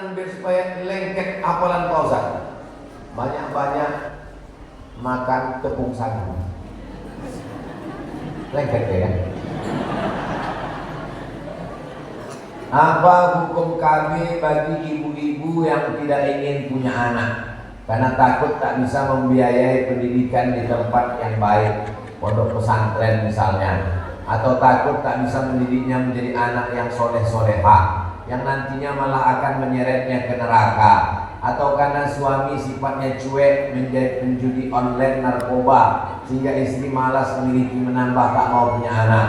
makanan biar supaya lengket hafalan Pak Ustaz? Banyak-banyak makan tepung sagu. Lengket ya kan? Apa hukum KB bagi ibu-ibu yang tidak ingin punya anak karena takut tak bisa membiayai pendidikan di tempat yang baik, pondok pesantren misalnya, atau takut tak bisa mendidiknya menjadi anak yang soleh-solehah yang nantinya malah akan menyeretnya ke neraka, atau karena suami sifatnya cuek menjadi penjudi online narkoba sehingga istri malas memiliki menambah tak mau punya anak.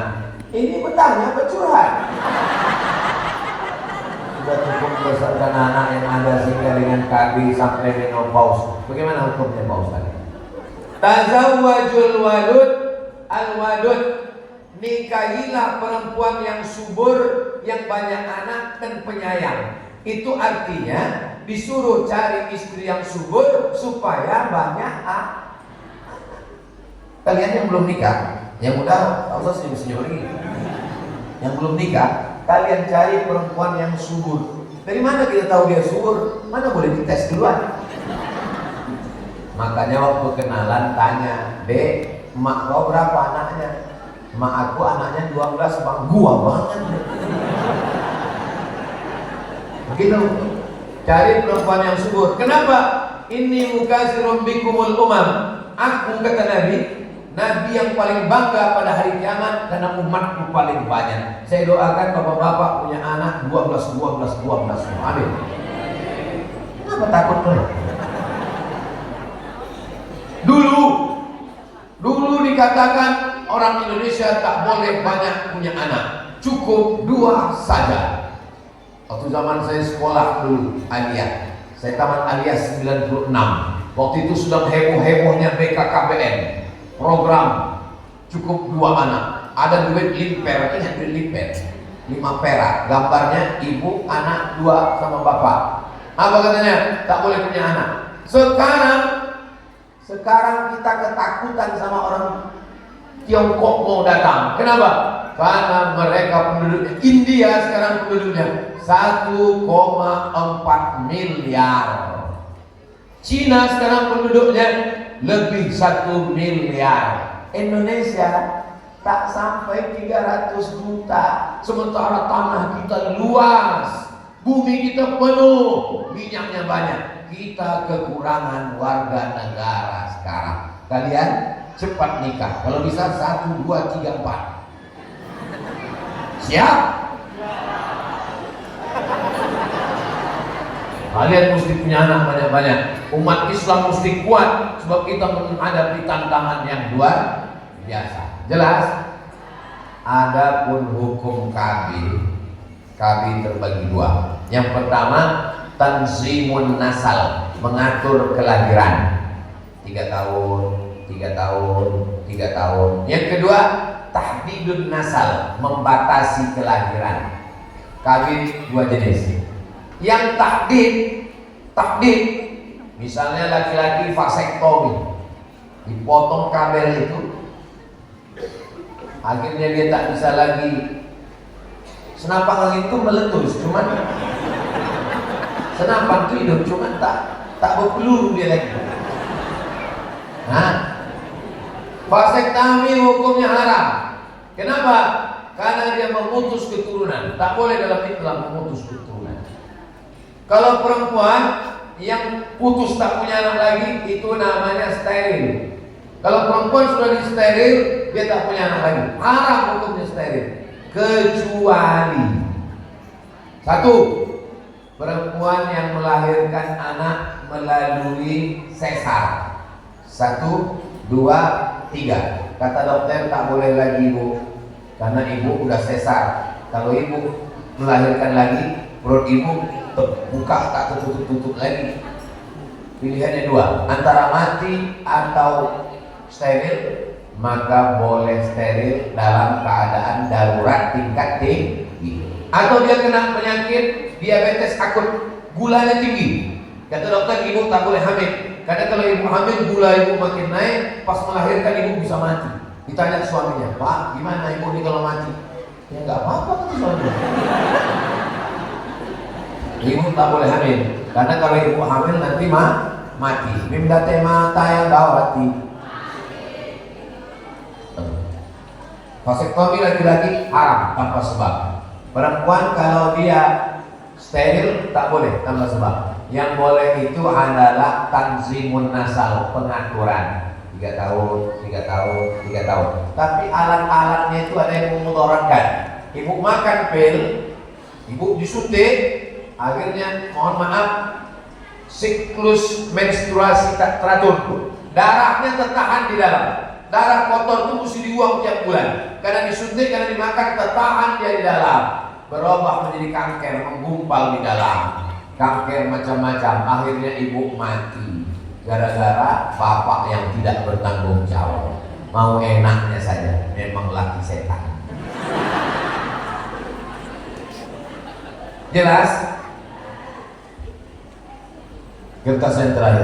Ini bertanya bercurhat. Sudah cukup membesarkan anak yang ada sehingga dengan KB sampai menopause. Bagaimana hukumnya Pak Ustaz? Tazawwajul wadud al-wadud, nikahilah perempuan yang subur, yang banyak anak dan penyayang. Itu artinya disuruh cari istri yang subur supaya banyak anak. Kalian yang belum nikah, yang udah Pak Ustaz senyum-senyum lagi. Yang belum nikah, kalian cari perempuan yang subur. Dari mana kita tahu dia subur? Mana boleh dites duluan. Makanya waktu kenalan tanya, "Dek, emak kau berapa anaknya?" "Emak aku anaknya 12 bang." "Gua banget." Begitu. Cari perempuan yang subur. Kenapa? Ini mukasirun bikumul umam. Aku kata Nabi yang paling bangga pada hari kiamat karena umatku paling banyak. Saya doakan bapak-bapak punya anak 12. Amin. Kenapa takut tuh? Dulu dikatakan orang Indonesia tak boleh banyak punya anak, cukup 2 saja. Waktu zaman saya sekolah dulu aliyah, saya tamat aliyah 96. Waktu itu sudah heboh-hebohnya BKKBN. Program cukup 2 anak. Ada duit limper, ingat duit limper 5 perak, gambarnya ibu, anak 2 sama bapak. Apa katanya? Tak boleh punya anak. Sekarang kita ketakutan sama orang Tiongkok mau datang. Kenapa? Karena mereka penduduknya, India sekarang penduduknya 1,4 miliar. Cina sekarang penduduknya lebih 1 miliar. Indonesia tak sampai 300 juta. Sementara tanah kita luas, bumi kita penuh, minyaknya banyak. Kita kekurangan warga negara sekarang. Kalian cepat nikah. Kalau bisa 1, 2, 3, 4. Siap? Kalian mesti punya anak banyak-banyak. Umat Islam mesti kuat sebab kita menghadapi tantangan yang luar biasa. Jelas? Adapun hukum KB terbagi 2. Yang pertama, tanzimun nasal, mengatur kelahiran. 3 tahun, 3 tahun, 3 tahun. Yang kedua, tahdidun nasal, membatasi kelahiran. KB 2 jenis. Yang takdid, misalnya laki-laki vasektomi, dipotong kabel itu, akhirnya dia tak bisa lagi, senapan angin itu meletus, cuman senapan itu hidup, cuman tak berpeluru dia lagi. Nah, vasektomi hukumnya haram. Kenapa? Karena dia memutus keturunan. Tak boleh dalam Islam memutus keturunan. Kalau perempuan yang putus tak punya anak lagi, itu namanya steril. Kalau perempuan sudah disteril, dia tak punya anak lagi. Haram hukumnya steril. Kecuali 1, perempuan yang melahirkan anak melalui sesar. 1, 2, 3. Kata dokter tak boleh lagi ibu, karena ibu udah sesar. Kalau ibu melahirkan lagi, perut ibu buka tak tertutup lagi. Pilihannya 2, antara mati atau steril. Maka boleh steril dalam keadaan darurat tingkat tinggi. Atau dia kena penyakit diabetes akut, gulanya tinggi. Kata dokter ibu tak boleh hamil, karena kalau ibu hamil gula ibu makin naik, pas melahirkan ibu bisa mati. Ditanya suaminya, "Pak, gimana ibu ini kalau mati?" "Ya nggak apa-apa," kata suaminya. Ibu tak boleh hamil, karena kalau ibu hamil nanti mati. Mimdate mata yang dawati. Vasektomi laki-laki haram tanpa sebab. Perempuan kalau dia steril tak boleh tanpa sebab. Yang boleh itu adalah tanzimun nasal, pengaturan 3 tahun, 3 tahun, 3 tahun. Tapi alat-alatnya itu ada yang memudaratkan. Ibu makan pil, ibu disuntik, akhirnya mohon maaf siklus menstruasi tak teratur, darahnya tertahan di dalam. Darah kotor itu mesti dibuang tiap bulan, karena disuntik, karena dimakan, tertahan dia di dalam, berubah menjadi kanker, menggumpal di dalam. Kanker macam-macam, akhirnya ibu mati gara-gara bapak yang tidak bertanggung jawab, mau enaknya saja, memang laki setan. Jelas? Kertas yang terakhir.